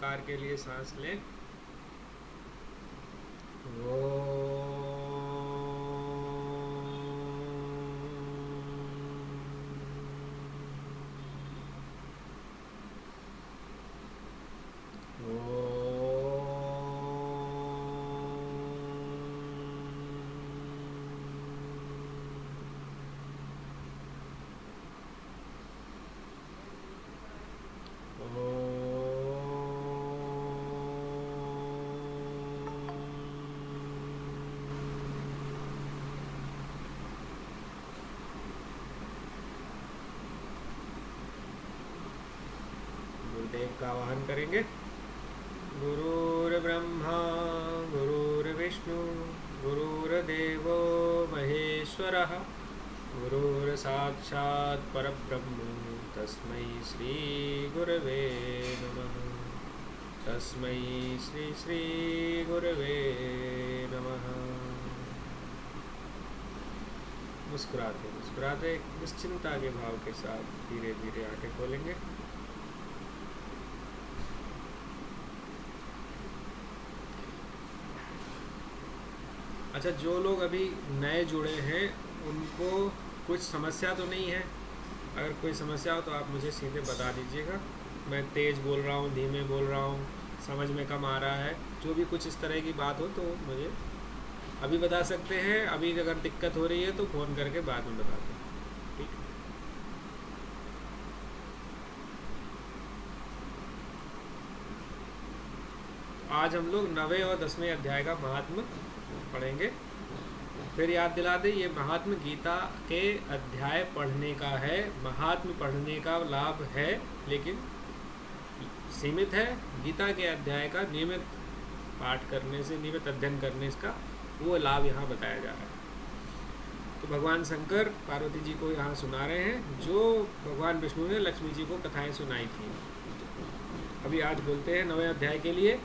आकार के लिए सांस लें। वो गुरुदेव का आवाहन करेंगे। गुरुर्ब्रह्मा गुरुर्विष्णु गुरुर्देवो महेश्वरः गुरुर्साक्षात् परब्रह्म तस्मै श्री गुरवे नमः। तस्मै श्री श्री गुरवे नमः। मुस्कुराते मुस्कुराते निश्चिंता के भाव के साथ धीरे धीरे आंखें खोलेंगे। अच्छा, जो लोग अभी नए जुड़े हैं उनको कुछ समस्या तो नहीं है? अगर कोई समस्या हो तो आप मुझे सीधे बता दीजिएगा। मैं तेज़ बोल रहा हूँ, धीमे बोल रहा हूँ, समझ में कम आ रहा है, जो भी कुछ इस तरह की बात हो तो मुझे अभी बता सकते हैं। अभी अगर दिक्कत हो रही है तो फ़ोन करके बाद में बता दें, ठीक है? आज हम लोग 9वें और 10वें अध्याय का महात्म्य पढ़ेंगे। फिर याद दिला दें, ये महात्म गीता के अध्याय पढ़ने का है। महात्म पढ़ने का लाभ है लेकिन सीमित है। गीता के अध्याय का नियमित पाठ करने से, नियमित अध्ययन करने का वो लाभ यहाँ बताया जा रहा है। तो भगवान शंकर पार्वती जी को यहाँ सुना रहे हैं जो भगवान विष्णु ने लक्ष्मी जी को कथाएं सुनाई थी। अभी आज बोलते हैं 9वें अध्याय के लिए।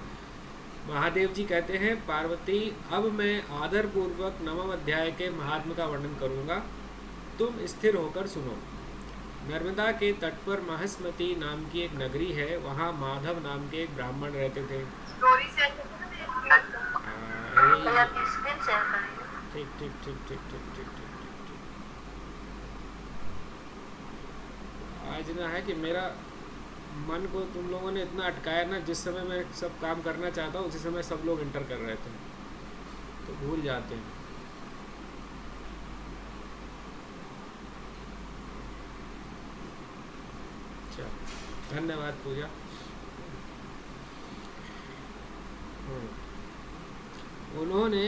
महादेव जी कहते हैं, पार्वती अब मैं आदर पूर्वक 9वें अध्याय के महात्म का वर्णन करूंगा, तुम स्थिर होकर सुनो। नर्मदा के तट पर महस्मती नाम की एक नगरी है। वहाँ माधव नाम के एक ब्राह्मण रहते थे। ठीक ठीक ठीक ठीक ठीक ठीक ठीक ठीक। आज ना है कि मेरा मन को तुम लोगों ने इतना अटकाया ना, जिस समय मैं सब काम करना चाहता हूँ उसी समय सब लोग इंटर कर रहे थे तो भूल जाते हैं। अच्छा, धन्यवाद पूजा। उन्होंने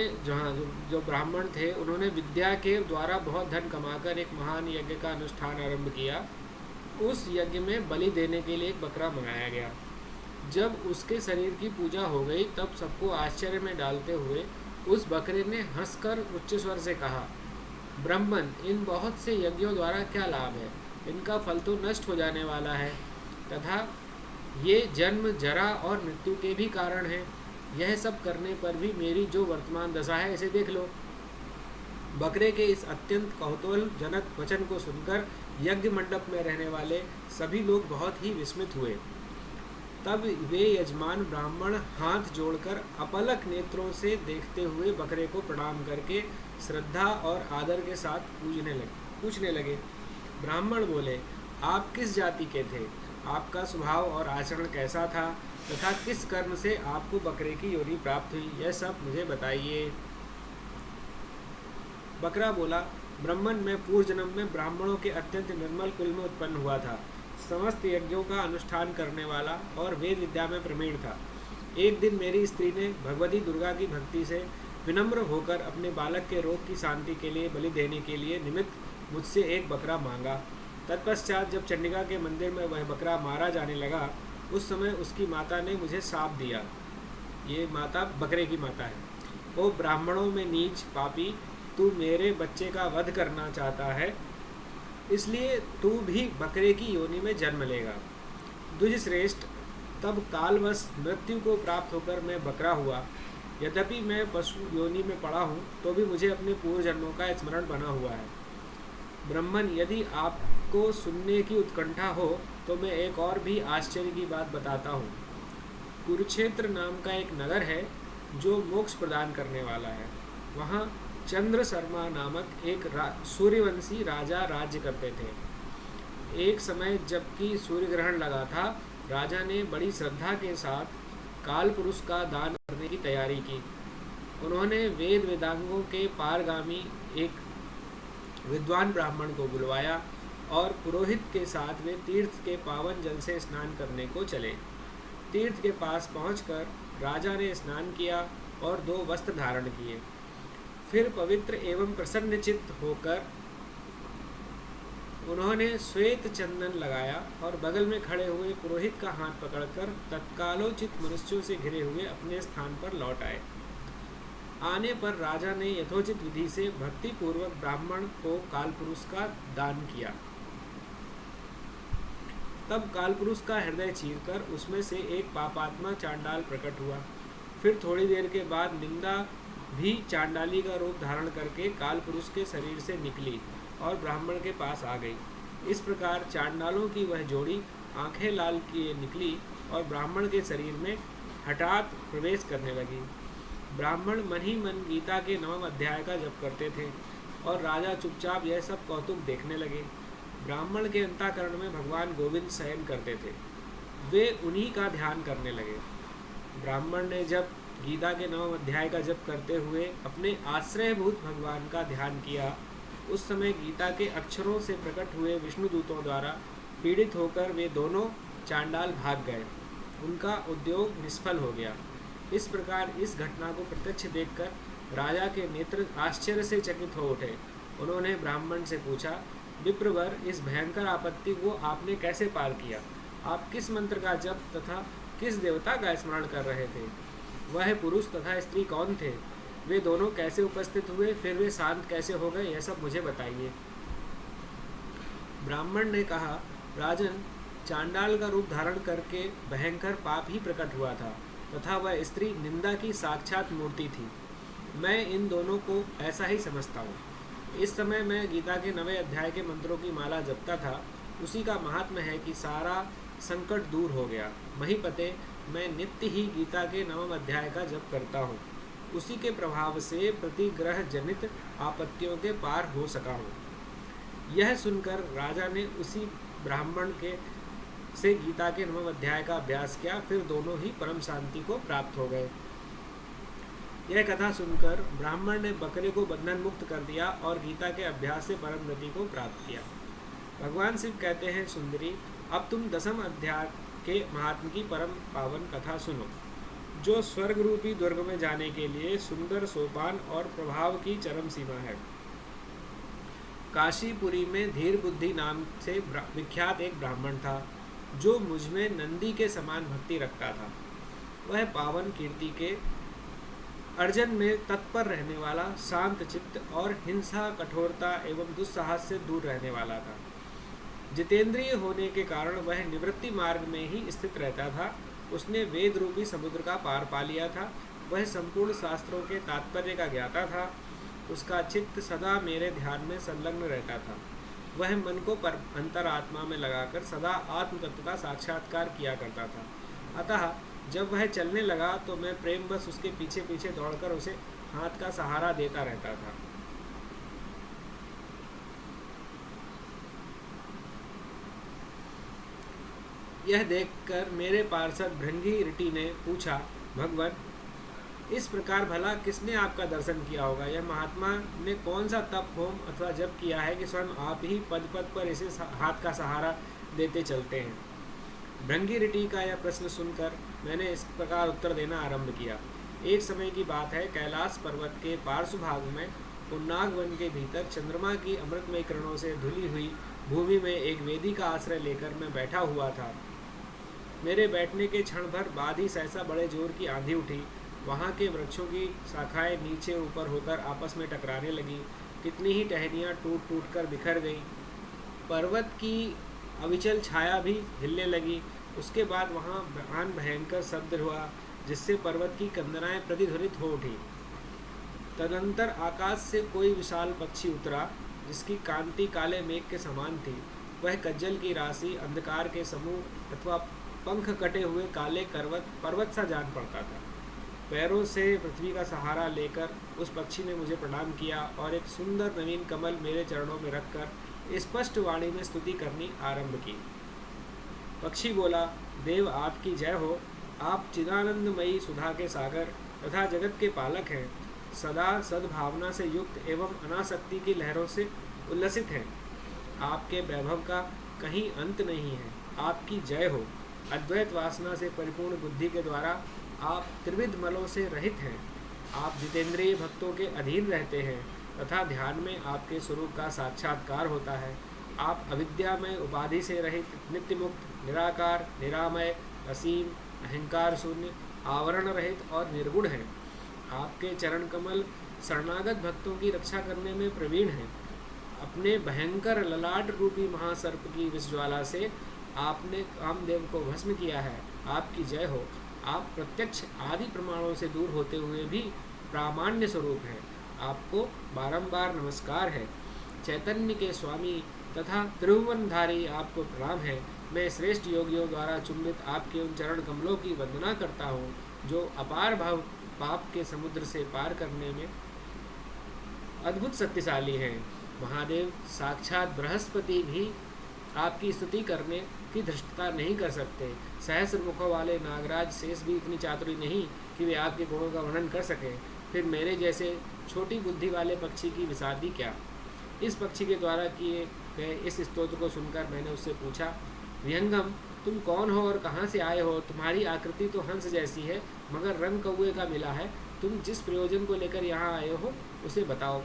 जो ब्राह्मण थे उन्होंने विद्या के द्वारा बहुत धन कमाकर एक महान यज्ञ का अनुष्ठान आरंभ किया। उस यज्ञ में बलि देने के लिए एक बकरा मंगाया गया। जब उसके शरीर की पूजा हो गई तब सबको आश्चर्य में डालते हुए उस बकरे ने हंसकर उच्च स्वर से कहा, ब्राह्मण, इन बहुत से यज्ञों द्वारा क्या लाभ है? इनका फल तो नष्ट हो जाने वाला है तथा ये जन्म, जरा और मृत्यु के भी कारण है। यह सब करने पर भी मेरी जो वर्तमान दशा है इसे देख लो। बकरे के इस अत्यंत कौतूहलजनक वचन को सुनकर यज्ञ मंडप में रहने वाले सभी लोग बहुत ही विस्मित हुए। तब वे यजमान ब्राह्मण हाथ जोड़कर अपलक नेत्रों से देखते हुए बकरे को प्रणाम करके श्रद्धा और आदर के साथ पूछने लगे। ब्राह्मण बोले, आप किस जाति के थे? आपका स्वभाव और आचरण कैसा था तथा किस कर्म से आपको बकरे की योनि प्राप्त हुई? यह सब मुझे बताइए। बकरा बोला, ब्राह्मण, मैं पूर्व जन्म में ब्राह्मणों के अत्यंत निर्मल कुल में उत्पन्न हुआ था। समस्त यज्ञों का अनुष्ठान करने वाला और वेद विद्या में प्रवीण था। एक दिन मेरी स्त्री ने भगवती दुर्गा की भक्ति से विनम्र होकर अपने बालक के रोग की शांति के लिए बलि देने के लिए निमित्त मुझसे एक बकरा मांगा। तत्पश्चात जब चंडिका के मंदिर में वह बकरा मारा जाने लगा उस समय उसकी माता ने मुझे शाप दिया। ये माता बकरे की माता है। ओ ब्राह्मणों में नीच पापी, तू मेरे बच्चे का वध करना चाहता है, इसलिए तू भी बकरे की योनि में जन्म लेगा। द्विज श्रेष्ठ, तब कालवश मृत्यु को प्राप्त होकर मैं बकरा हुआ। यद्यपि मैं पशु योनि में पड़ा हूँ तो भी मुझे अपने पूर्व जन्मों का स्मरण बना हुआ है। ब्राह्मण, यदि आपको सुनने की उत्कंठा हो तो मैं एक और भी आश्चर्य की बात बताता हूँ। कुरुक्षेत्र नाम का एक नगर है जो मोक्ष प्रदान करने वाला है। वहाँ चंद्र शर्मा नामक एक सूर्यवंशी राजा राज्य करते थे। एक समय जबकि सूर्य ग्रहण लगा था, राजा ने बड़ी श्रद्धा के साथ काल पुरुष का दान करने की तैयारी की। उन्होंने वेद वेदांगों के पारगामी एक विद्वान ब्राह्मण को बुलवाया और पुरोहित के साथ वे तीर्थ के पावन जल से स्नान करने को चले। तीर्थ के पास पहुंचकर राजा ने स्नान किया और 2 वस्त्र धारण किए। फिर पवित्र एवं प्रसन्न चित्त होकर उन्होंने श्वेत चंदन लगाया और बगल में खड़े हुए पुरोहित का हाथ पकड़कर तत्कालोचित मनुष्यों से घिरे हुए अपने स्थान पर लौट आए। आने पर राजा ने यथोचित विधि से भक्ति पूर्वक ब्राह्मण को कालपुरुष का दान किया। तब कालपुरुष का हृदय चीरकर उसमें से एक पापात्मा चांडाल प्रकट हुआ। फिर थोड़ी देर के बाद निंदा भी चांडाली का रूप धारण करके कालपुरुष के शरीर से निकली और ब्राह्मण के पास आ गई। इस प्रकार चांडालों की वह जोड़ी आंखें लाल किए निकली और ब्राह्मण के शरीर में हठात प्रवेश करने लगी। ब्राह्मण मन ही मन गीता के 9वें अध्याय का जप करते थे और राजा चुपचाप यह सब कौतुक देखने लगे। ब्राह्मण के अंतःकरण में भगवान गोविंद शयन करते थे, वे उन्हीं का ध्यान करने लगे। ब्राह्मण ने जब गीता के 9वें अध्याय का जप करते हुए अपने आश्रयभूत भगवान का ध्यान किया, उस समय गीता के अक्षरों से प्रकट हुए विष्णु दूतों द्वारा पीड़ित होकर वे दोनों चांडाल भाग गए। उनका उद्योग निष्फल हो गया। इस प्रकार इस घटना को प्रत्यक्ष देखकर राजा के नेत्र आश्चर्य से चकित हो उठे। उन्होंने ब्राह्मण से पूछा, विप्रवर, इस भयंकर आपत्ति को आपने कैसे पार किया? आप किस मंत्र का जप तथा किस देवता का स्मरण कर रहे थे? वह पुरुष तथा स्त्री कौन थे? वे दोनों कैसे उपस्थित हुए? फिर वे शांत कैसे हो गए? यह सब मुझे बताइए। ब्राह्मण ने कहा, राजन, चांडाल का रूप धारण करके भयंकर पाप ही प्रकट हुआ था तथा वह स्त्री निंदा की साक्षात मूर्ति थी। मैं इन दोनों को ऐसा ही समझता हूँ। इस समय मैं गीता के 9वें अध्याय के मंत्रों की माला जपता था। उसी का महात्म्य है कि सारा संकट दूर हो गया। महीपते, मैं नित्य ही गीता के 9वें अध्याय का जप करता हूँ। उसी के प्रभाव से प्रतिग्रह जनित आपत्तियों के पार हो सका हूँ। यह सुनकर राजा ने उसी ब्राह्मण के से गीता के 9वें अध्याय का अभ्यास किया। फिर दोनों ही परम शांति को प्राप्त हो गए। यह कथा सुनकर ब्राह्मण ने बकरे को बंधन मुक्त कर दिया और गीता के अभ्यास से परम गति को प्राप्त किया। भगवान शिव कहते हैं, सुंदरी, अब तुम 10वें अध्याय के महात्म की परम पावन कथा सुनो, जो स्वर्ग रूपी दुर्ग में जाने के लिए सुंदर सोपान और प्रभाव की चरम सीमा है। काशीपुरी में धीर बुद्धि नाम से विख्यात एक ब्राह्मण था, जो मुझमें नंदी के समान भक्ति रखता था। वह पावन कीर्ति के अर्जन में तत्पर रहने वाला, शांत चित्त और हिंसा, कठोरता एवं दुस्साहस से दूर रहने वाला था। जितेंद्रिय होने के कारण वह निवृत्ति मार्ग में ही स्थित रहता था। उसने वेद रूपी समुद्र का पार पा लिया था। वह संपूर्ण शास्त्रों के तात्पर्य का ज्ञाता था। उसका चित्त सदा मेरे ध्यान में संलग्न रहता था। वह मन को अंतरात्मा में लगाकर सदा आत्म तत्व का साक्षात्कार किया करता था। अतः जब वह चलने लगा तो मैं प्रेमवश उसके पीछे पीछे दौड़कर उसे हाथ का सहारा देता रहता था। यह देखकर मेरे पार्षद भृंगी ऋषि ने पूछा, भगवान, इस प्रकार भला किसने आपका दर्शन किया होगा? यह महात्मा ने कौन सा तप, होम अथवा जप किया है कि स्वयं आप ही पद पद पर इसे हाथ का सहारा देते चलते हैं? भृंगी ऋषि का यह प्रश्न सुनकर मैंने इस प्रकार उत्तर देना आरंभ किया। एक समय की बात है, कैलाश पर्वत के पार्श्व भाग में पुन्नाग वन के भीतर चंद्रमा की अमृतमय किरणों से धुली हुई भूमि में एक वेदी का आश्रय लेकर मैं बैठा हुआ था। मेरे बैठने के क्षण भर बाद ही सहसा बड़े जोर की आंधी उठी। वहाँ के वृक्षों की शाखाएं नीचे ऊपर होकर आपस में टकराने लगी। कितनी ही टहनियाँ टूट टूट कर बिखर गईं। पर्वत की अविचल छाया भी हिलने लगी। उसके बाद वहाँ महान भयंकर शब्द हुआ, जिससे पर्वत की कंदनाएं प्रतिध्वनित हो उठी। तदनंतर आकाश से कोई विशाल पक्षी उतरा, जिसकी कांति काले मेघ के समान थी। वह कज्जल की राशि, अंधकार के समूह अथवा पंख कटे हुए काले पर्वत सा जान पड़ता था। पैरों से पृथ्वी का सहारा लेकर उस पक्षी ने मुझे प्रणाम किया और एक सुंदर नवीन कमल मेरे चरणों में रखकर स्पष्ट वाणी में स्तुति करनी आरंभ की। पक्षी बोला, देव आपकी जय हो। आप चिदानंदमयी सुधा के सागर तथा जगत के पालक हैं। सदा सद्भावना से युक्त एवं अनासक्ति की लहरों से उल्लसित हैं। आपके वैभव का कहीं अंत नहीं है। आपकी जय हो। अद्वैत वासना से परिपूर्ण बुद्धि के द्वारा आप त्रिविध मलों से रहित हैं। आप जितेंद्रिय भक्तों के अधीन रहते हैं तथा ध्यान में आपके स्वरूप का साक्षात्कार होता है। आप अविद्यामय उपाधि से रहित, नित्य मुक्त, निराकार, निरामय, असीम, अहंकार शून्य, आवरण रहित और निर्गुण हैं। आपके चरण कमल शरणागत भक्तों की रक्षा करने में प्रवीण हैं। अपने भयंकर ललाट रूपी महासर्प की विषज्वाला से आपने कामदेव को भस्म किया है। आपकी जय हो। आप प्रत्यक्ष आदि प्रमाणों से दूर होते हुए भी प्रामाण्य स्वरूप हैं। आपको बारंबार नमस्कार है। चैतन्य के स्वामी तथा त्रिभुवनधारी आपको प्रणाम है। मैं श्रेष्ठ योगियों द्वारा चुंबित आपके उन चरण कमलों की वंदना करता हूँ जो अपार भाव पाप के समुद्र से पार करने में अद्भुत शक्तिशाली हैं। महादेव साक्षात बृहस्पति भी आपकी स्तुति करने की धृष्टता नहीं कर सकते। सहस्र मुखों वाले नागराज शेष भी इतनी चातुरी नहीं कि वे आपके गुणों का वर्णन कर सकें। फिर मेरे जैसे छोटी बुद्धि वाले पक्षी की विषादी क्या। इस पक्षी के द्वारा किए गए इस स्तोत्र को सुनकर मैंने उससे पूछा, विहंगम, तुम कौन हो और कहाँ से आए हो? तुम्हारी आकृति तो हंस जैसी है मगर रंग कौवे का मिला है। तुम जिस प्रयोजन को लेकर यहाँ आए हो उसे बताओ।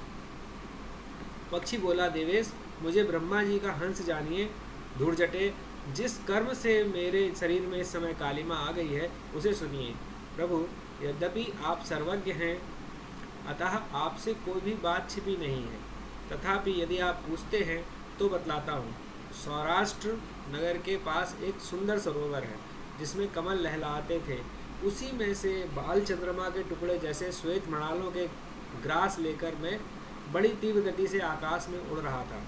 पक्षी बोला, देवेश, मुझे ब्रह्मा जी का हंस जानिए। धूर्जटे, जिस कर्म से मेरे शरीर में इस समय कालिमा आ गई है उसे सुनिए। प्रभु, यद्यपि आप सर्वज्ञ हैं अतः आपसे कोई भी बात छिपी नहीं है, तथापि यदि आप पूछते हैं तो बतलाता हूँ। सौराष्ट्र नगर के पास एक सुंदर सरोवर है जिसमें कमल लहलाते थे। उसी में से बाल चंद्रमा के टुकड़े जैसे श्वेत मृणालों के ग्रास लेकर मैं बड़ी तीव्र गति से आकाश में उड़ रहा था।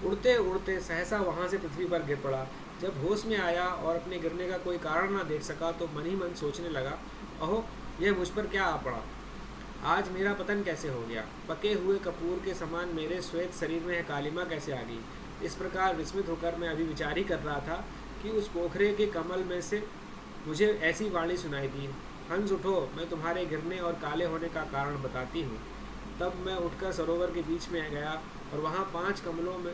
उड़ते उड़ते सहसा वहाँ से पृथ्वी पर गिर पड़ा। जब होश में आया और अपने गिरने का कोई कारण न देख सका तो मन ही मन सोचने लगा, अहो, यह मुझ पर क्या आ पड़ा। आज मेरा पतन कैसे हो गया। पके हुए कपूर के समान मेरे श्वेत शरीर में कालिमा कैसे आ गई। इस प्रकार विस्मित होकर मैं अभी विचार ही कर रहा था कि उस पोखरे के कमल में से मुझे ऐसी वाणी सुनाई दी, हंस उठो, मैं तुम्हारे गिरने और काले होने का कारण बताती हूँ। तब मैं उठकर सरोवर के बीच में गया और वहाँ 5 कमलों में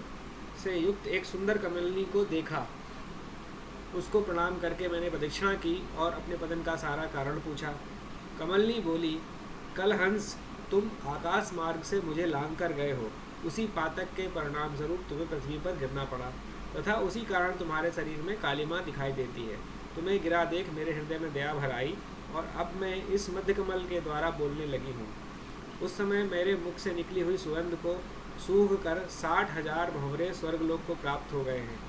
से युक्त एक सुंदर कमलनी को देखा। उसको प्रणाम करके मैंने प्रदक्षिणा की और अपने पतन का सारा कारण पूछा। कमलनी बोली, कल हंस, तुम आकाश मार्ग से मुझे लांग कर गए हो। उसी पातक के परिणाम स्वरूप तुम्हें पृथ्वी पर गिरना पड़ा तथा उसी कारण तुम्हारे शरीर में कालिमा दिखाई देती है। तुम्हें गिरा देख मेरे हृदय में दया भर आई और अब मैं इस मध्य कमल के द्वारा बोलने लगी हूँ। उस समय मेरे मुख से निकली हुई सुगंध को सूंघ कर 60,000 भंवरे स्वर्गलोक को प्राप्त हो गए हैं।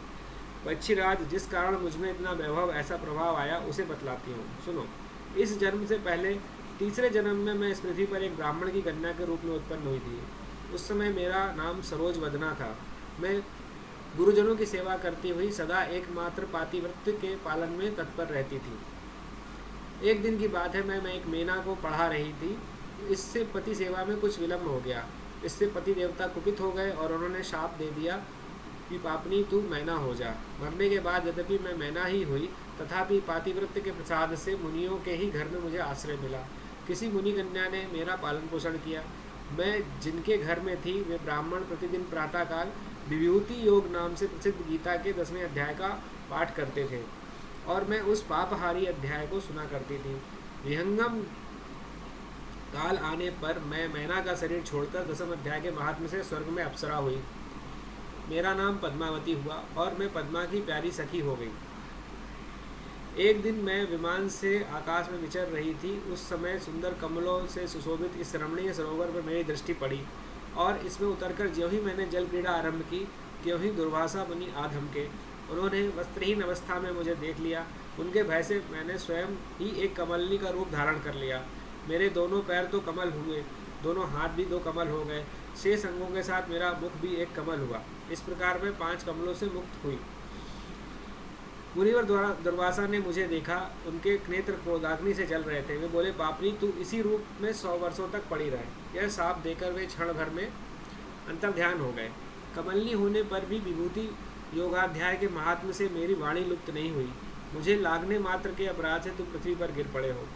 पक्षीराज, जिस कारण मुझमें इतना वैभव, ऐसा प्रभाव आया उसे बतलाती हूँ, सुनो। इस जन्म से पहले तीसरे जन्म में मैं इस पृथ्वी पर एक ब्राह्मण की कन्या के रूप में उत्पन्न हुई थी। उस समय मेरा नाम सरोज वदना था। मैं गुरुजनों की सेवा करती हुई सदा एकमात्र पातिव्रत्य के पालन में तत्पर रहती थी। एक दिन की बात है, मैं एक मैना को पढ़ा रही थी। इससे पति सेवा में कुछ विलम्ब हो गया। इससे पति देवता कुपित हो गए और उन्होंने शाप दे दिया कि पापनी तू मैना हो जा। मरने के बाद यद्यपि मैं मैना ही हुई तथापि पातिव्रत्य के प्रसाद से मुनियों के ही घर में मुझे आश्रय मिला। किसी मुनि कन्या ने मेरा पालन पोषण किया। मैं जिनके घर में थी वे ब्राह्मण प्रतिदिन प्रातःकाल विभूति योग नाम से प्रसिद्ध गीता के 10वें अध्याय का पाठ करते थे और मैं उस पापहारी अध्याय को सुना करती थी। विहंगम काल आने पर मैं मैना का शरीर छोड़कर 10वें अध्याय के महात्म्य से स्वर्ग में अप्सरा हुई। मेरा नाम पद्मावती हुआ और मैं पद्मा की प्यारी सखी हो गई। एक दिन मैं विमान से आकाश में विचर रही थी। उस समय सुंदर कमलों से सुशोभित इस रमणीय सरोवर पर मेरी दृष्टि पड़ी और इसमें उतरकर ज्यों ही मैंने जल क्रीड़ा आरंभ की त्यों ही दुर्वासा मुनि आ धमके। उन्होंने वस्त्रहीन अवस्था में मुझे देख लिया। उनके भय से मैंने स्वयं ही एक कमलनी का रूप धारण कर लिया। मेरे दोनों पैर तो कमल हुए, दोनों हाथ भी 2 कमल हो गए। शेष अंगों के साथ मेरा मुख भी एक कमल हुआ। इस प्रकार मैं 5 कमलों से मुक्त हुई। मुनिवर दुर्वासा ने मुझे देखा, उनके नेत्र क्रोधाग्नि से जल रहे थे। वे बोले, पापरी, तू इसी रूप में 100 वर्षों तक पड़ी रहे। यह साप देकर वे क्षण भर में अंतर्ध्यान हो गए। कमलनी होने पर भी विभूति योगाध्याय के महात्म से मेरी वाणी लुप्त नहीं हुई। मुझे लागने मात्र के अपराध से तुम पृथ्वी पर गिर पड़े हो।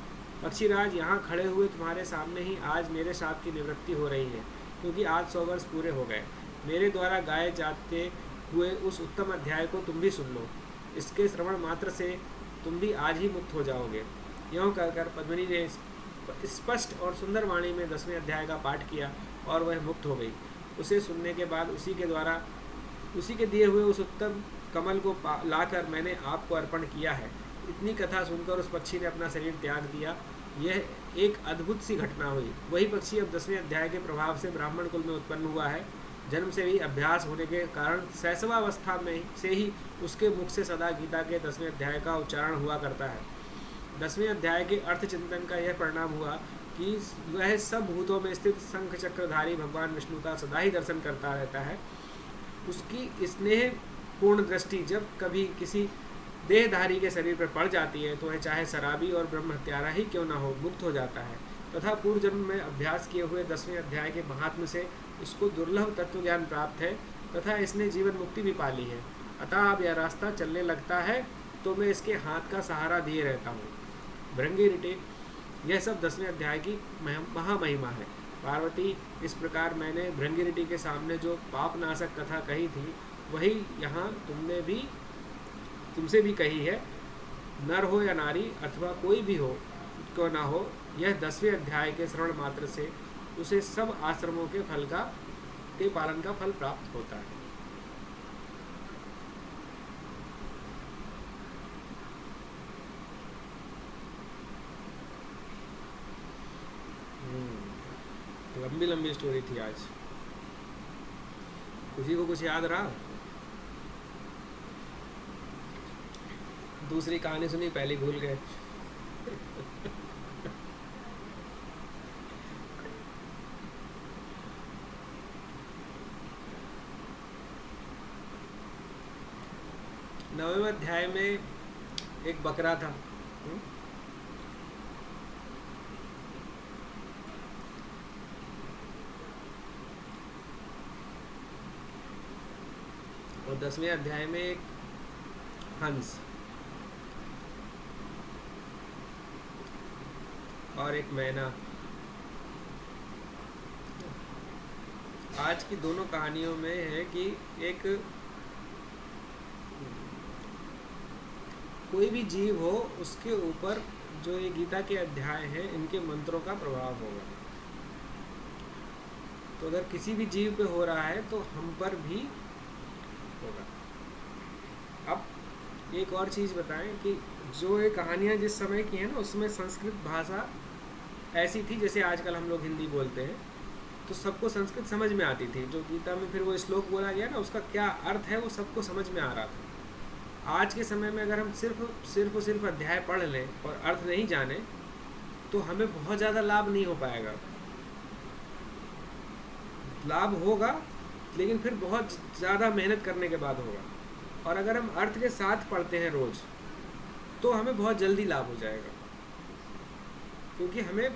पक्षीराज, यहाँ खड़े हुए तुम्हारे सामने ही आज मेरे साप की निवृत्ति हो रही है, क्योंकि आज 100 वर्ष पूरे हो गए। मेरे द्वारा गाए जाते हुए उस उत्तम अध्याय को तुम भी सुन लो। इसके श्रवण मात्र से तुम भी आज ही मुक्त हो जाओगे। यों कहकर पद्मिनी ने स्पष्ट और सुंदर वाणी में 10वें अध्याय का पाठ किया और वह मुक्त हो गई। उसे सुनने के बाद उसी के दिए हुए उस उत्तम कमल को लाकर मैंने आपको अर्पण किया है। इतनी कथा सुनकर उस पक्षी ने अपना शरीर त्याग दिया। यह एक अद्भुत सी घटना हुई। वही पक्षी अब 10वें अध्याय के प्रभाव से ब्राह्मण कुल में उत्पन्न हुआ है। जन्म से ही अभ्यास होने के कारण शैशवावस्था में से ही उसके मुख से सदा गीता के 10वें अध्याय का उच्चारण हुआ करता है। 10वें अध्याय के अर्थ चिंतन का यह परिणाम हुआ कि वह सब भूतों में स्थित शंख चक्रधारी भगवान विष्णु का सदा ही दर्शन करता रहता है। उसकी स्नेह पूर्ण दृष्टि जब कभी किसी देहधारी के शरीर पर पड़ जाती है तो वह चाहे शराबी और ब्रह्म हत्यारा ही क्यों न हो, मुक्त हो जाता है। तथा पूर्व जन्म में अभ्यास किए हुए 10वें अध्याय के महात्म से इसको दुर्लभ तत्व ज्ञान प्राप्त है तथा इसने जीवन मुक्ति भी पाली है। अतः अब यह रास्ता चलने लगता है तो मैं इसके हाथ का सहारा दिए रहता हूँ। भृंगी यह सब 10वें अध्याय की महामहिमा है। पार्वती, इस प्रकार मैंने भृंगी के सामने जो पापनाशक कथा कही थी वही यहाँ तुमसे भी कही है। नर हो या नारी अथवा कोई भी हो क्यों ना हो, यह 10वें अध्याय के श्रवण मात्र से उसे सब आश्रमों के पालन का फल प्राप्त होता है। लंबी लंबी स्टोरी थी आज। किसी को कुछ याद रहा? दूसरी कहानी सुनी, पहली भूल गए। नवें अध्याय में एक बकरा था। और 10वें अध्याय में एक हंस और एक मैना। आज की दोनों कहानियों में है कि एक कोई भी जीव हो उसके ऊपर जो ये गीता के अध्याय हैं इनके मंत्रों का प्रभाव होगा। तो अगर किसी भी जीव पे हो रहा है तो हम पर भी होगा। अब एक और चीज़ बताएं कि जो ये कहानियाँ जिस समय की हैं ना उसमें संस्कृत भाषा ऐसी थी जैसे आजकल हम लोग हिंदी बोलते हैं, तो सबको संस्कृत समझ में आती थी। जो गीता में फिर वो श्लोक बोला गया ना उसका क्या अर्थ है वो सबको समझ में आ रहा था। आज के समय में अगर हम सिर्फ अध्याय पढ़ लें और अर्थ नहीं जाने तो हमें बहुत ज़्यादा लाभ नहीं हो पाएगा। लाभ होगा लेकिन फिर बहुत ज़्यादा मेहनत करने के बाद होगा। और अगर हम अर्थ के साथ पढ़ते हैं रोज़ तो हमें बहुत जल्दी लाभ हो जाएगा। क्योंकि हमें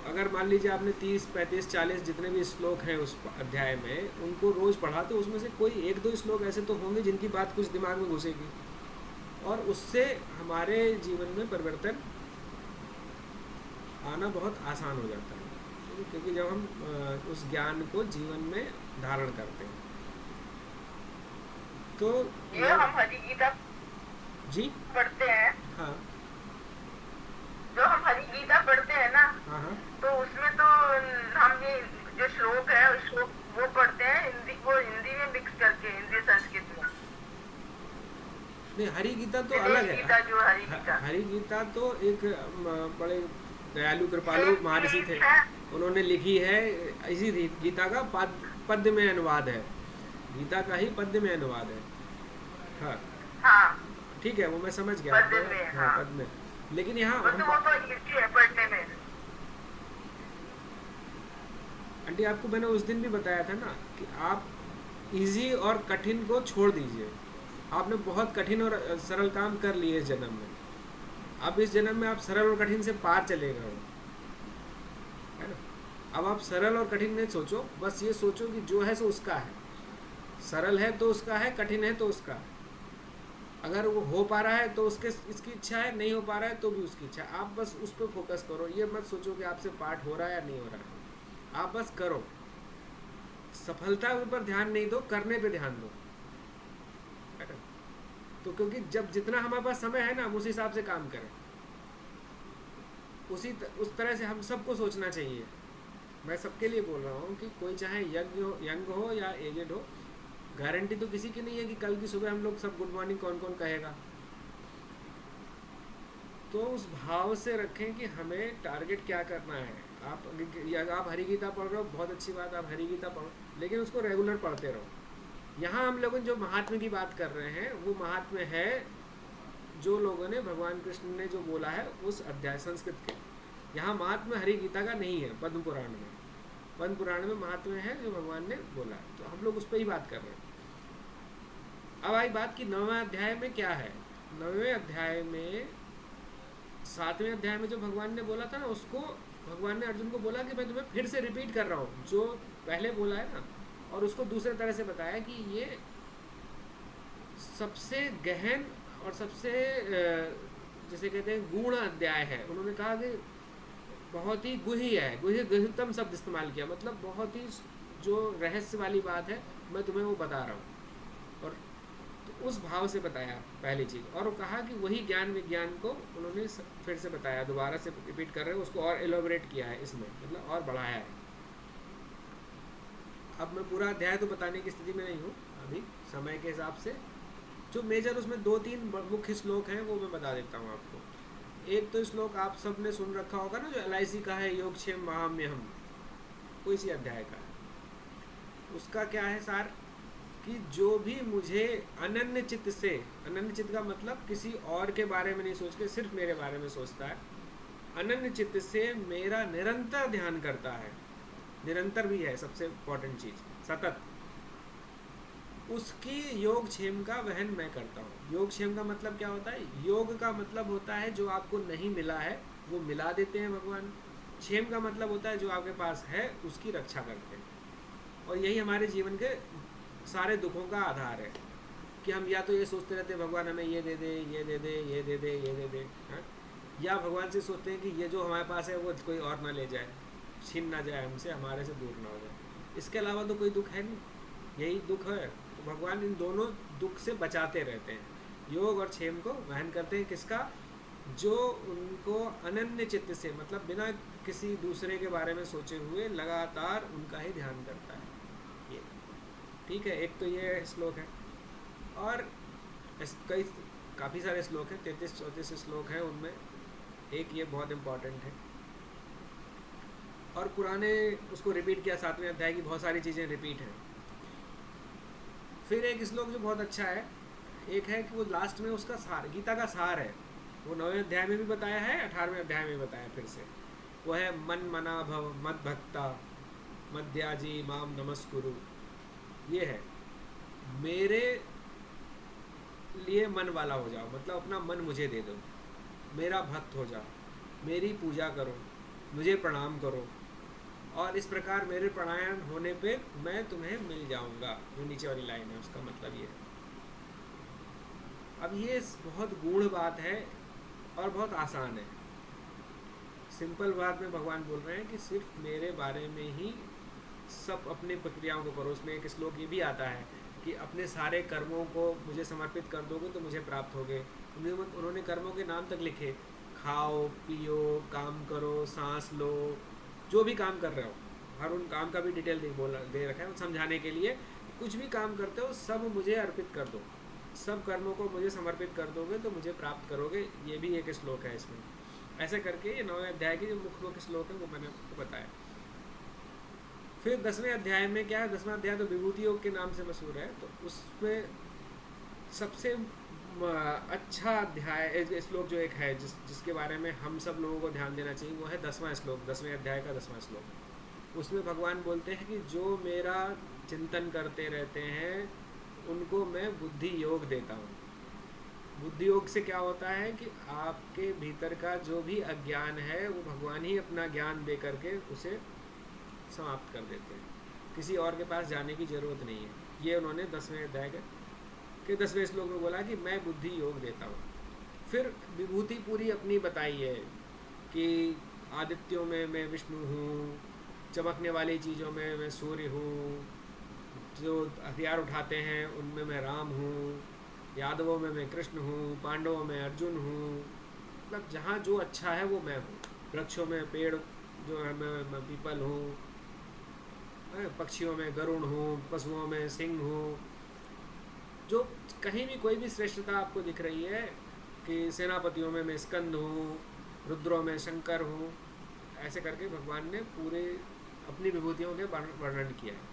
अगर मान लीजिए आपने 30, 35, 40 जितने भी श्लोक हैं उस अध्याय में उनको रोज़ पढ़ा तो उसमें से कोई 1-2 श्लोक ऐसे तो होंगे जिनकी बात कुछ दिमाग में घुसेगी और उससे हमारे जीवन में परिवर्तन आना बहुत आसान हो जाता है। क्योंकि जब हम उस ज्ञान को जीवन में धारण करते हैं तो ये हम हरि गीता जी पढ़ते हैं। हाँ, जो हम हरि गीता पढ़ते हैं ना, हाँ, हाँ, तो उसमें तो हम ये जो श्लोक है उसको वो पढ़ते हैं हिंदी में मिक्स करके, हिंदी संस्कृत में। नहीं, हरि गीता तो अलग है। गीता जो हरि गीता तो एक बड़े दयालु कृपालु महर्षि थे, उन्होंने लिखी है। इसी गीता का पद्य में अनुवाद है। गीता का ही पद्य में अनुवाद है। हाँ, हाँ, ठीक है, वो मैं समझ गया। पद्य में, हाँ, पद्य में। लेकिन यहाँ वो तो इजी है पढ़ने में। आंटी आपको मैंने उस दिन भी बताया था ना कि आप इजी और कठिन को छोड़ दीजिए, आपने बहुत कठिन और सरल काम कर लिए इस जन्म में, अब इस जन्म में आप सरल और कठिन से पार चले गए हो, है ना। अब आप सरल और कठिन नहीं सोचो, बस ये सोचो कि जो है सो उसका है, सरल है तो उसका है, कठिन है तो उसका है। अगर वो हो पा रहा है तो उसके इसकी इच्छा है, नहीं हो पा रहा है तो भी उसकी इच्छा है। आप बस उस पर फोकस करो, ये मत सोचो कि आपसे पाठ हो रहा है या नहीं हो रहा है, आप बस करो। सफलता पर ध्यान नहीं दो, करने पे ध्यान दो, है ना। तो क्योंकि जब जितना हमारे पास समय है ना, हम उस हिसाब से काम करें, उस तरह से हम सबको सोचना चाहिए। मैं सबके लिए बोल रहा हूँ कि कोई चाहे यंग हो या एजेड हो, गारंटी तो किसी की नहीं है कि कल की सुबह हम लोग सब गुड मॉर्निंग कौन कौन कहेगा। तो उस भाव से रखें कि हमें टारगेट क्या करना है। आप हरी गीता पढ़ रहे हो, बहुत अच्छी बात, आप हरी गीता पढ़ो, लेकिन उसको रेगुलर पढ़ते रहो। यहाँ हम लोग जो महात्म्य की बात कर रहे हैं वो महात्म्य है जो लोगों ने, भगवान कृष्ण ने जो बोला है उस अध्याय संस्कृत के। यहाँ महात्म्य हरि गीता का नहीं है, पद्म पुराण में, पद्म पुराण में महात्म्य है जो भगवान ने बोला है, तो हम लोग उस पर ही बात कर रहे हैं। अब आई बात कि 9वें अध्याय में क्या है। 9वें अध्याय में 7वें अध्याय में जो भगवान ने बोला था ना, उसको भगवान ने अर्जुन को बोला कि मैं तुम्हें फिर से रिपीट कर रहा हूँ जो पहले बोला है ना, और उसको दूसरे तरह से बताया कि ये सबसे गहन और सबसे जैसे कहते हैं गूढ़ अध्याय है। उन्होंने कहा कि बहुत ही गुही है, गुहितम शब्द इस्तेमाल किया, मतलब बहुत ही जो रहस्य वाली बात है मैं तुम्हें वो बता रहा हूँ। और तो उस भाव से बताया पहली चीज़, और वो कहा कि वही ज्ञान विज्ञान को उन्होंने फिर से बताया, दोबारा से रिपीट कर रहे हैं उसको, और एलोबरेट किया है इसमें, मतलब और बढ़ाया है। अब मैं पूरा अध्याय तो बताने की स्थिति में नहीं हूँ अभी समय के हिसाब से। जो मेजर उसमें 2-3 मुख्य श्लोक हैं वो मैं बता देता हूँ आपको। एक तो श्लोक आप सब ने सुन रखा होगा ना, जो LIC का है, योगक्षेम महाम्यहम, वो इसी अध्याय का है। उसका क्या है सार, कि जो भी मुझे अनन्य चित्त से, अनन्य चित्त का मतलब किसी और के बारे में नहीं सोच के सिर्फ मेरे बारे में सोचता है, अनन्य चित्त से मेरा निरंतर ध्यान करता है, निरंतर भी है सबसे इम्पोर्टेंट चीज़, सतत, उसकी योगक्षेम का वहन मैं करता हूँ। योगक्षेम का मतलब क्या होता है, योग का मतलब होता है जो आपको नहीं मिला है वो मिला देते हैं भगवान। क्षेम का मतलब होता है जो आपके पास है उसकी रक्षा करते हैं। और यही हमारे जीवन के सारे दुखों का आधार है कि हम या तो ये सोचते रहते हैं भगवान हमें ये दे दे, ये दे दे, ये दे दे, ये दे दे, हाँ? या भगवान से सोचते हैं कि ये जो हमारे पास है वो कोई और ना ले जाए, छीन ना जाए हमसे, हमारे से दूर ना हो जाए। इसके अलावा तो कोई दुख है नहीं, यही दुख है। तो भगवान इन दोनों दुख से बचाते रहते हैं, योग और क्षेम को वहन करते हैं। किसका, जो उनको अनन्य चित्त से, मतलब बिना किसी दूसरे के बारे में सोचे हुए लगातार उनका ही ध्यान करता है। ये ठीक है, एक तो ये श्लोक है, और कई काफ़ी सारे श्लोक हैं, 33-34 श्लोक हैं, उनमें एक ये बहुत इम्पॉर्टेंट है। और पुराने उसको रिपीट किया, 7वें अध्याय की बहुत सारी चीज़ें रिपीट हैं। फिर एक श्लोक जो बहुत अच्छा है, एक है कि वो लास्ट में उसका सार, गीता का सार है, वो 9वें अध्याय में भी बताया है, 18वें अध्याय में बताया फिर से, वो है मन मना भव मद भक्ता मद्याजी माम नमस्कुरु। ये है, मेरे लिए मन वाला हो जाओ, मतलब अपना मन मुझे दे दो, मेरा भक्त हो जाओ, मेरी पूजा करो, मुझे प्रणाम करो, और इस प्रकार मेरे प्राणायाम होने पे मैं तुम्हें मिल जाऊंगा। जो नीचे वाली लाइन है उसका मतलब ये है। अब ये बहुत गूढ़ बात है और बहुत आसान है, सिंपल बात में भगवान बोल रहे हैं कि सिर्फ मेरे बारे में ही सब अपनी प्रक्रियाओं को करो। उसमें एक श्लोक ये भी आता है कि अपने सारे कर्मों को मुझे समर्पित कर दोगे तो मुझे प्राप्त होगे। उन्होंने कर्मों के नाम तक लिखे, खाओ पियो, काम करो, सांस लो, जो भी काम कर रहे हो, हर उन काम का भी डिटेल दे रखा है समझाने के लिए। कुछ भी काम करते हो सब मुझे अर्पित कर दो, सब कर्मों को मुझे समर्पित कर दोगे तो मुझे प्राप्त करोगे। ये भी एक श्लोक है इसमें। ऐसे करके ये 9वें अध्याय के जो मुख्य मुख्य श्लोक है वो मैंने आपको बताया। फिर 10वें अध्याय में क्या है, 10वां अध्याय तो विभूति योग के नाम से मशहूर है, तो उसमें सबसे अच्छा अध्याय श्लोक जो एक है जिसके बारे में हम सब लोगों को ध्यान देना चाहिए, वो है 10वां श्लोक, 10वें अध्याय का 10वां श्लोक। उसमें भगवान बोलते हैं कि जो मेरा चिंतन करते रहते हैं उनको मैं बुद्धि योग देता हूँ। बुद्धि योग से क्या होता है कि आपके भीतर का जो भी अज्ञान है वो भगवान ही अपना ज्ञान दे करके उसे समाप्त कर देते हैं, किसी और के पास जाने की ज़रूरत नहीं है। ये उन्होंने 10वें अध्याय के 10वें श्लोक में बोला कि मैं बुद्धि योग देता हूँ। फिर विभूति पूरी अपनी बताई है कि आदित्यों में मैं विष्णु हूँ, चमकने वाली चीज़ों में मैं सूर्य हूँ, जो हथियार उठाते हैं उनमें मैं राम हूँ, यादवों में मैं कृष्ण हूँ, पांडवों में अर्जुन हूँ। मतलब जहाँ जो अच्छा है वो मैं हूँ। वृक्षों में पेड़ जो है मैं पीपल हूँ, पक्षियों में गरुड़ हूँ, पशुओं में सिंह हूँ। जो कहीं भी कोई भी श्रेष्ठता आपको दिख रही है कि सेनापतियों में मैं स्कंद हूँ, रुद्रों में शंकर हूँ, ऐसे करके भगवान ने पूरे अपनी विभूतियों के वर्णन किया है।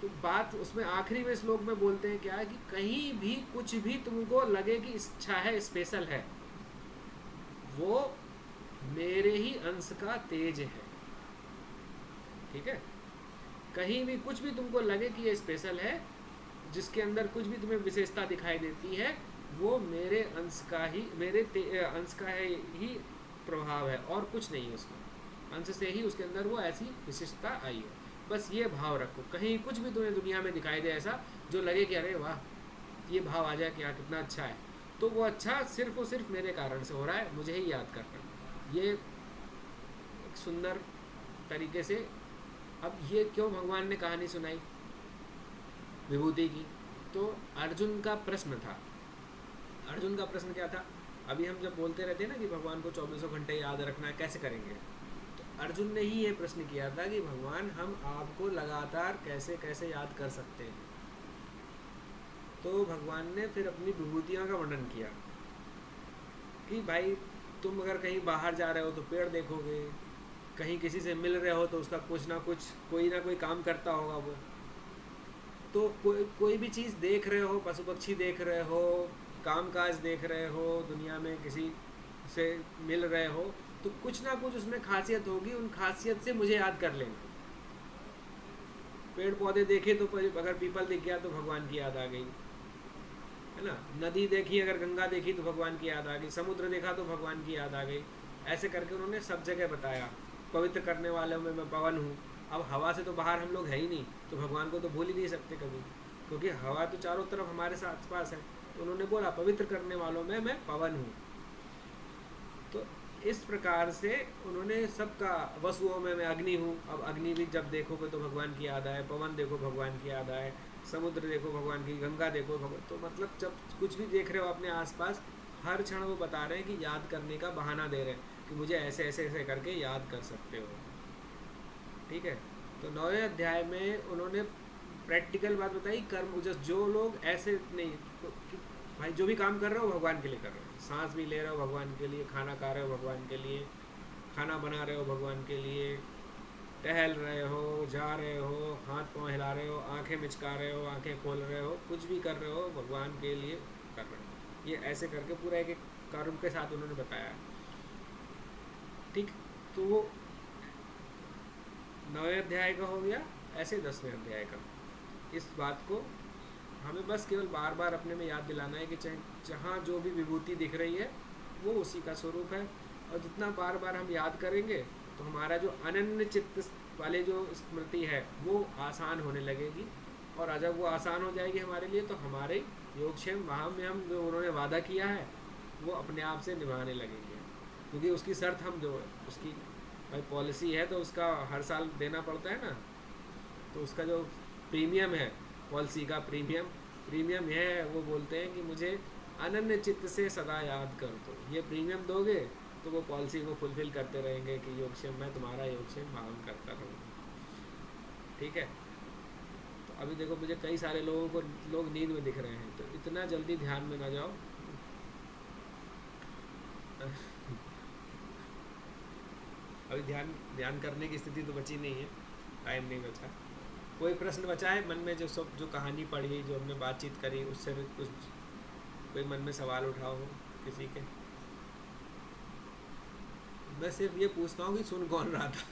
तो बात उसमें आखिरी में श्लोक में बोलते हैं क्या है कि कहीं भी कुछ भी तुमको लगे कि इच्छा है, स्पेशल है, वो मेरे ही अंश का तेज है। ठीक है, कहीं भी कुछ भी तुमको लगे कि ये स्पेशल है, जिसके अंदर कुछ भी तुम्हें विशेषता दिखाई देती है, वो मेरे अंश का ही अंश का ही प्रभाव है और कुछ नहीं है उसमें। अंश से ही उसके अंदर वो ऐसी विशिष्टता आई है। बस ये भाव रखो, कहीं कुछ भी तुम्हें दुनिया में दिखाई दे ऐसा जो लगे कि अरे वाह, ये भाव आ जाए कि हाँ कितना अच्छा है, तो वो अच्छा सिर्फ और सिर्फ मेरे कारण से हो रहा है, मुझे ही याद करना। ये एक सुंदर तरीके से। अब ये क्यों भगवान ने कहानी सुनाई विभूति की? तो अर्जुन का प्रश्न था। अर्जुन का प्रश्न क्या था? अभी हम जब बोलते रहते हैं ना कि भगवान को 24 घंटे याद रखना है, कैसे करेंगे? तो अर्जुन ने ही ये प्रश्न किया था कि भगवान हम आपको लगातार कैसे कैसे याद कर सकते हैं। तो भगवान ने फिर अपनी विभूतियों का वर्णन किया कि भाई तुम अगर कहीं बाहर जा रहे हो तो पेड़ देखोगे, कहीं किसी से मिल रहे हो तो उसका कुछ ना कुछ कोई ना कोई काम करता होगा वो। तो कोई भी चीज़ देख रहे हो, पशु पक्षी देख रहे हो, काम काज देख रहे हो, दुनिया में किसी से मिल रहे हो, तो कुछ ना कुछ उसमें खासियत होगी, उन खासियत से मुझे याद कर लेना। पेड़ पौधे देखे तो अगर पीपल दिख गया तो भगवान की याद आ गई, है ना। नदी देखी, अगर गंगा देखी तो भगवान की याद आ गई, समुद्र देखा तो भगवान की याद आ गई। ऐसे करके उन्होंने सब जगह बताया। पवित्र करने वालों में मैं पवन हूँ। अब हवा से तो बाहर हम लोग है ही नहीं, तो भगवान को तो भूल ही नहीं सकते कभी, क्योंकि हवा तो चारों तरफ हमारे साथ पास है। तो उन्होंने बोला पवित्र करने वालों में मैं पवन हूँ। तो इस प्रकार से उन्होंने सबका, वसुओं में मैं अग्नि हूँ। अब अग्नि भी जब देखोगे तो भगवान की याद आए, पवन देखो भगवान की याद आए, समुद्र देखो भगवान की, गंगा देखो भगवान। तो मतलब जब कुछ भी देख रहे हो अपने आसपास, हर क्षण वो बता रहे हैं कि याद करने का बहाना दे रहे हैं कि मुझे ऐसे ऐसे ऐसे करके याद कर सकते हो। ठीक है। तो 9वें अध्याय में उन्होंने प्रैक्टिकल बात बताई। कर्म जो लोग ऐसे नहीं कि भाई जो भी काम कर रहे हो भगवान के लिए कर रहे हो, सांस भी ले रहे हो भगवान के लिए, खाना खा रहे हो भगवान के लिए, खाना बना रहे हो भगवान के लिए, टहल रहे हो, जा रहे हो, हाथ पाँव हिला रहे हो, आंखें मिचका रहे हो, आंखें खोल रहे हो, कुछ भी कर रहे हो भगवान के लिए कर रहे हो। ये ऐसे करके पूरा एक एक कर्म के साथ उन्होंने बताया। ठीक। तो वो 9वें अध्याय का हो गया। ऐसे 10वें अध्याय का इस बात को हमें बस केवल बार बार अपने में याद दिलाना है कि जहाँ जो भी विभूति दिख रही है वो उसी का स्वरूप है। और जितना बार बार हम याद करेंगे तो हमारा जो अनन्य चित्त वाले जो स्मृति है वो आसान होने लगेगी। और जब वो आसान हो जाएगी हमारे लिए, तो हमारे योगक्षेम वहाँ में हम जो उन्होंने वादा किया है वो अपने आप से निभाने लगेंगे। क्योंकि उसकी शर्त हम जो उसकी भाई पॉलिसी है तो उसका हर साल देना पड़ता है ना। तो उसका जो प्रीमियम है, पॉलिसी का प्रीमियम यह है, वो बोलते हैं कि मुझे अनन्य चित्त से सदा याद कर दो। ये प्रीमियम दोगे तो वो पॉलिसी को फुलफिल करते रहेंगे कि योगक्षेम, मैं तुम्हारा योगक्षेम पालन करता रहूँगा। ठीक है। तो अभी देखो मुझे कई सारे लोगों को लोग नींद में दिख रहे हैं, तो इतना जल्दी ध्यान में ना जाओ। अभी ध्यान करने की स्थिति तो बची नहीं है, टाइम नहीं बचा। कोई प्रश्न बचा है मन में? जो कहानी पढ़ी, जो हमने बातचीत करी, उससे कुछ कोई मन में सवाल उठाओ हो किसी के? मैं सिर्फ ये पूछता हूँ कि सुन कौन रहा था?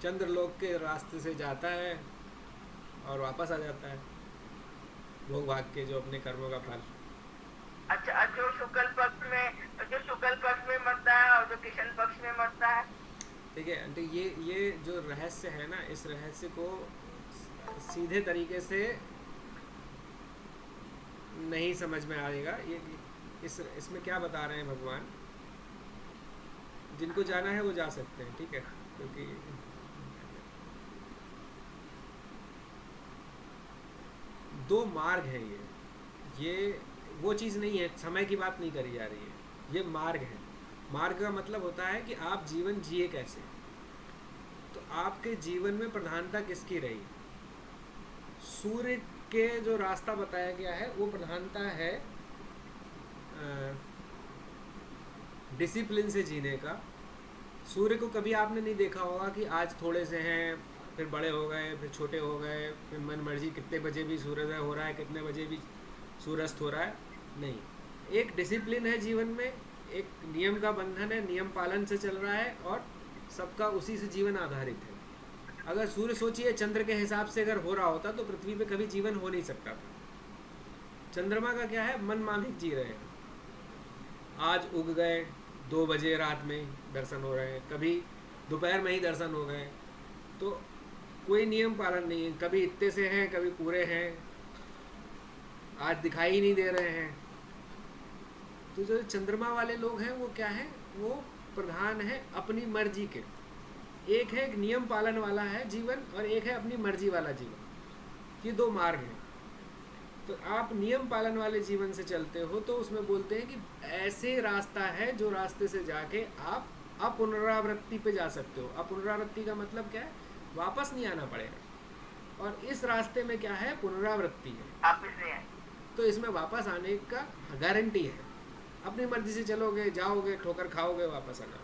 चंद्रलोक के रास्ते से जाता है और वापस आ जाता है, भोग भाग के जो अपने कर्मों का फल। अच्छा, जो शुक्ल पक्ष में मरता है और जो कृष्ण पक्ष में मरता है। ठीक है, तो ये जो रहस्य है ना, इस रहस्य को सीधे तरीके से नहीं समझ में आएगा। ये इसमें क्या बता रहे हैं भगवान, जिनको जाना है वो जा सकते हैं, ठीक है, क्योंकि दो मार्ग हैं ये वो चीज़ नहीं है, समय की बात नहीं करी जा रही है, ये मार्ग है। मार्ग का मतलब होता है कि आप जीवन जिए कैसे। तो आपके जीवन में प्रधानता किसकी रही? सूर्य के जो रास्ता बताया गया है वो प्रधानता है डिसिप्लिन से जीने का। सूर्य को कभी आपने नहीं देखा होगा कि आज थोड़े से हैं, फिर बड़े हो गए, फिर छोटे हो गए, फिर मन मर्जी कितने बजे भी सूर्योदय हो रहा है, कितने बजे भी सूर्यास्त हो रहा है। नहीं, एक डिसिप्लिन है जीवन में, एक नियम का बंधन है, नियम पालन से चल रहा है और सबका उसी से जीवन आधारित है। अगर सूर्य सोचिए चंद्र के हिसाब से अगर हो रहा होता तो पृथ्वी पे कभी जीवन हो नहीं सकता था। चंद्रमा का क्या है, मनमाफिक जी रहे हैं। आज उग गए, 2 बजे रात में दर्शन हो रहे हैं, कभी दोपहर में ही दर्शन हो गए, तो कोई नियम पालन नहीं है। कभी इतने से हैं, कभी पूरे हैं, आज दिखाई ही नहीं दे रहे हैं। तो जो चंद्रमा वाले लोग हैं वो क्या है, वो प्रधान है अपनी मर्जी के। एक है एक नियम पालन वाला है जीवन और एक है अपनी मर्जी वाला जीवन। ये दो मार्ग हैं। तो आप नियम पालन वाले जीवन से चलते हो तो उसमें बोलते हैं कि ऐसे रास्ता है जो रास्ते से जाके आप अपुनरावृत्ति पे जा सकते हो। अपुनरावृत्ति का मतलब क्या है, वापस नहीं आना पड़ेगा। और इस रास्ते में क्या है, पुनरावृत्ति है, वापस नहीं आए। तो इसमें वापस आने का गारंटी है। अपनी मर्जी से चलोगे, जाओगे, ठोकर खाओगे, वापस आना।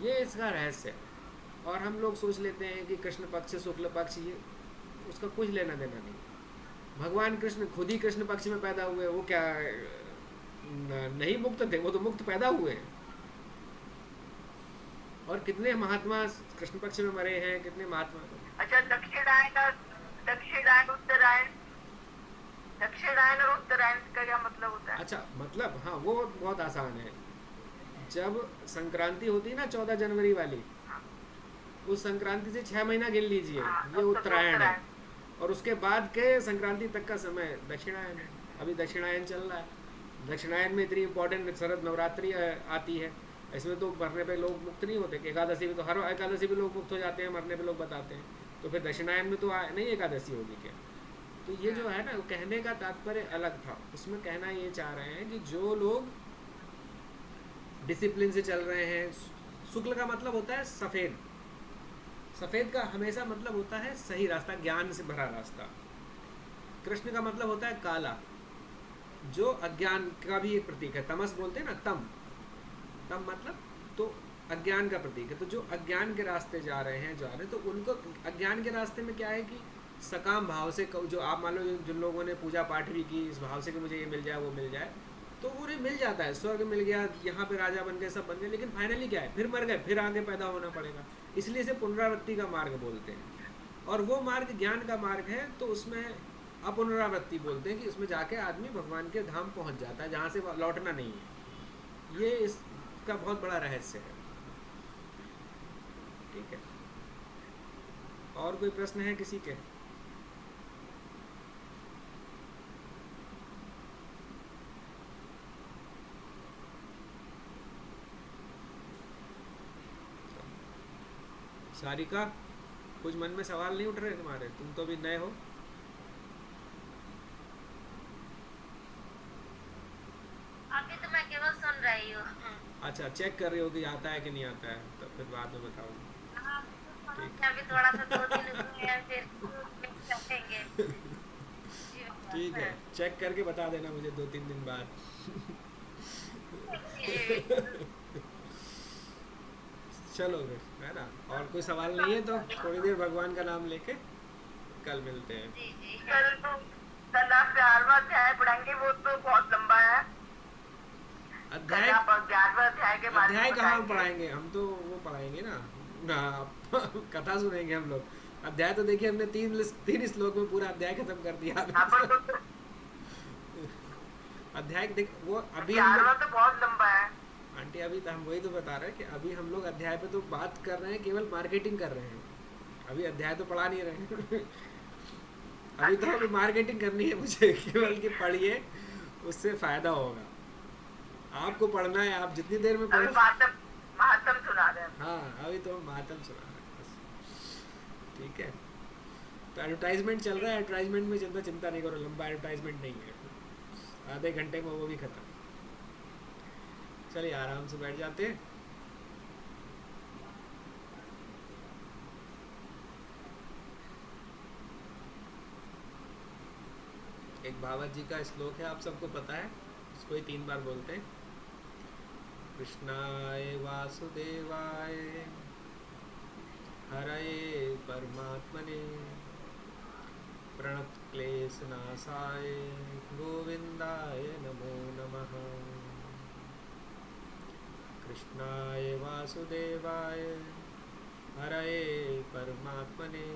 ये इसका रहस्य है। और हम लोग सोच लेते हैं कि कृष्ण पक्ष शुक्ल पक्ष, ये उसका कुछ लेना देना नहीं। भगवान कृष्ण खुद ही कृष्ण पक्ष में पैदा हुए, वो क्या नहीं मुक्त थे? वो तो मुक्त पैदा हुए हैं। और कितने महात्मा कृष्ण पक्ष में मरे हैं, कितने महात्मा। अच्छा, दक्षिणायन और उत्तरायण का क्या मतलब होता है? अच्छा, मतलब हाँ, वो बहुत आसान है। जब संक्रांति होती है ना 14 जनवरी वाली, उस संक्रांति से 6 महीना गिन लीजिए, ये उत्तरायण है। और उसके बाद के संक्रांति तक का समय दक्षिणायन है। अभी दक्षिणायन चल रहा है। दक्षिणायन में इतनी इंपॉर्टेंट शरद नवरात्रि आती है, इसमें तो मरने पे लोग मुक्त नहीं होते। एकादशी में तो हर एकादशी पे लोग मुक्त हो जाते हैं, मरने पे लोग बताते हैं। तो फिर दक्षिणायन में तो नहीं एकादशी होगी क्या? तो ये जो है ना, कहने का तात्पर्य अलग था। उसमें कहना ये चाह रहे हैं कि जो लोग डिसिप्लिन से चल रहे हैं, शुक्ल का मतलब होता है सफ़ेद, सफ़ेद का हमेशा मतलब होता है सही रास्ता, ज्ञान से भरा रास्ता। कृष्ण का मतलब होता है काला, जो अज्ञान का भी एक प्रतीक है। तमस बोलते हैं ना, तम मतलब तो अज्ञान का प्रतीक है। तो जो अज्ञान के रास्ते जा रहे हैं तो उनको अज्ञान के रास्ते में क्या है कि सकाम भाव से, जो आप मान लो जिन लोगों ने पूजा पाठ भी की इस भाव से कि मुझे ये मिल जाए वो मिल जाए, तो उन्हें मिल जाता है। स्वर्ग मिल गया, यहाँ पे राजा बन गए, सब बन गए, लेकिन फाइनली क्या है, फिर मर गए, फिर आगे पैदा होना पड़ेगा। इसलिए इसे पुनरावृत्ति का मार्ग बोलते हैं। और वो मार्ग ज्ञान का मार्ग है, तो उसमें अपुनरावृत्ति बोलते हैं कि उसमें जाके आदमी भगवान के धाम पहुँच जाता है, जहाँ से लौटना नहीं है। ये इसका बहुत बड़ा रहस्य है। ठीक है, और कोई प्रश्न है किसी के? सारिका, कुछ मन में सवाल नहीं उठ रहे तुम्हारे? तुम तो अभी नए हो। अभी तो मैं केवल सुन रही हूँ। अच्छा, चेक कर रही हो कि आता है कि नहीं आता है, तो फिर बाद में बताऊंगी। हाँ, अभी थोड़ा सा 2 दिन हुए हैं, फिर चलेंगे। ठीक है, चेक करके बता देना मुझे 2-3 दिन बाद। चलो फिर, है ना? और कोई सवाल नहीं है तो थोड़ी देर भगवान का नाम लेके कल मिलते हैं। जी जी। कल आप 11वां अध्याय पढ़ेंगे, वो तो बहुत लंबा है। अध्याय कल आप 11वां अध्याय के बारे में अध्याय कहाँ बताएंगे। पढ़ाएंगे? हम तो वो पढ़ाएंगे ना अपना कथा सुनेंगे हम लोग। अध्याय तो देखिए हमने तीन श्लोक में पूरा अध्याय खत्म कर दिया। अपन तो अध्याय देख वो अभी हम लोग 11वां तो बहुत लंबा है। आंटी अभी तो हम वही तो बता रहे हैं कि अभी हम लोग अध्याय पे तो बात कर रहे हैं, केवल मार्केटिंग कर रहे हैं, अभी अध्याय तो पढ़ा नहीं रहे हैं। अभी तो अभी मार्केटिंग करनी है मुझे, केवल कि पढ़िए, उससे फायदा होगा। आपको पढ़ना है, आप जितनी देर में अभी पढ़ो। महात्म सुना रहे हैं। हाँ अभी तो हम महात्म सुना रहे हैं बस। ठीक है, तो एडवर्टाइजमेंट चल रहा है, एडवर्टाइजमेंट में चिंता नहीं करो, लंबा एडवर्टाइजमेंट नहीं है, आधे घंटे में वो भी खत्म। चलिए आराम से बैठ जाते हैं। एक भागवत जी का श्लोक है, आप सबको पता है, इसको ही 3 बार बोलते हैं। कृष्णाय वासुदेवाय हरये परमात्मने प्रणतक्लेशनाशाय गोविंदाय नमो नमः। कृष्णाय वासुदेवाय हरये परमात्मने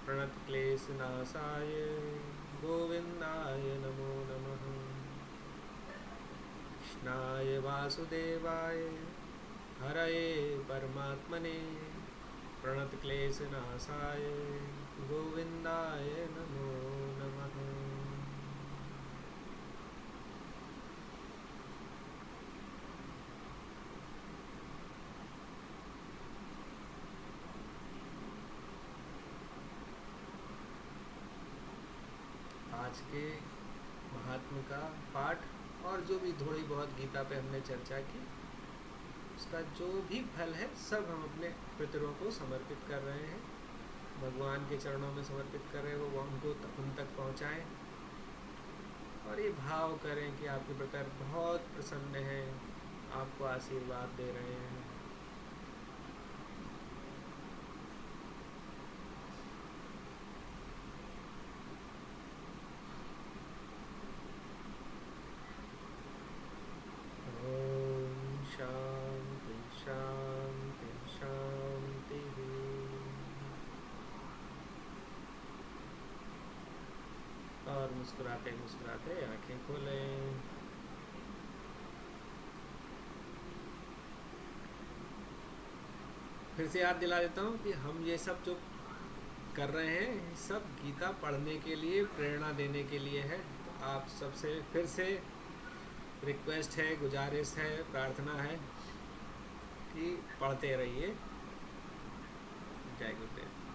प्रणतक्लेशनाशाय गोविंदाय नमो नमः। कृष्णाय वासुदेवाय हरये परमात्मने प्रणतक्लेशनाशाय गोविंदाय नमो नमः। आज के महात्मा का पाठ और जो भी थोड़ी बहुत गीता पे हमने चर्चा की, उसका जो भी फल है सब हम अपने पितरों को समर्पित कर रहे हैं, भगवान के चरणों में समर्पित कर रहे हैं, वो उनको उन तक पहुँचाएँ। और ये भाव करें कि आपके पितर बहुत प्रसन्न हैं, आपको आशीर्वाद दे रहे हैं। ओम शांति शांति शांति। और मुस्कुराते मुस्कुराते आंखें खोलें। फिर से याद दिला देता हूँ कि हम ये सब जो कर रहे हैं सब गीता पढ़ने के लिए, प्रेरणा देने के लिए है। तो आप सबसे फिर से रिक्वेस्ट है, गुजारिश है, प्रार्थना है कि पढ़ते रहिए। जय गुरुदेव।